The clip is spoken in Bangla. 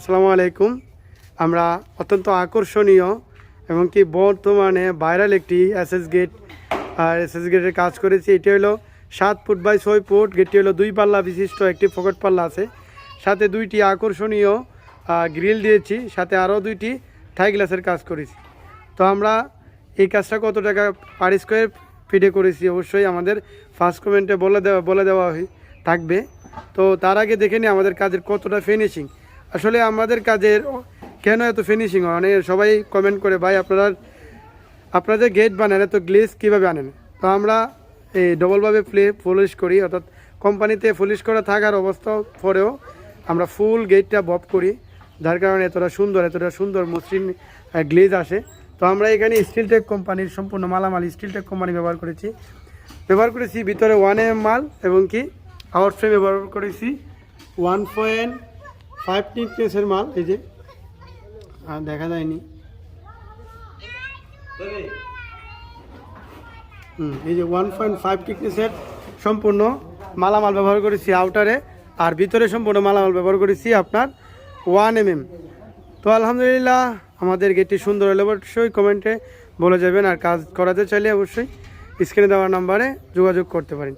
আসসালামু আলাইকুম। আমরা অত্যন্ত আকর্ষণীয় এবং কি বর্তমানে ভাইরাল একটি এসএস গেটের কাজ করেছি। এটি হলো 7 ফুট বাই 6 ফুট। গেটটি হলো 2 পাল্লা বিশিষ্ট, একটি পকেট পাল্লা আছে, সাথে 2টি আকর্ষণীয় গ্রিল দিয়েছি, সাথে আরও 2টি থাই গ্লাসের কাজ করেছি। তো আমরা এই কাজটা কত টাকা পার স্কোয়ার ফিটে করেছি অবশ্যই আমাদের ফার্স্ট কমেন্টে বলে দেওয়া থাকবে। তো তার আগে দেখে নিই আমাদের কাজের কতটা ফিনিশিং। আসলে আমাদের কাজের কেন এত ফিনিশিং হয়, মানে সবাই কমেন্ট করে, ভাই আপনাদের গেট বানান এত গ্লেজ কীভাবে আনেন। তো আমরা এই ডবলভাবে পলিশ করি, অর্থাৎ কোম্পানিতে পলিশ করা থাকার অবস্থা পরেও আমরা ফুল গেটটা বব করি, যার কারণে এতটা সুন্দর মসৃণ গ্লেজ আসে। তো আমরা এখানে স্টিলটেক কোম্পানির সম্পূর্ণ মালামাল স্টিলটেক কোম্পানি ব্যবহার করেছি ভিতরে 1mm মাল এবং কি আউট ফ্রেম ব্যবহার করেছি 1.5 টিকনেসের মাল। এই যে দেখা যায়নি, এই যে 1.5 টিকনেসের সম্পূর্ণ মালামাল ব্যবহার করেছি আউটারে, আর ভিতরে সম্পূর্ণ মালামাল ব্যবহার করেছি আপনার 1mm। তো আলহামদুলিল্লাহ আমাদের গেটটি সুন্দর হলে অবশ্যই কমেন্টে বলে যাবেন, আর কাজ করাতে চাইলে অবশ্যই স্ক্রিনে দেওয়া নাম্বারে যোগাযোগ করতে পারেন।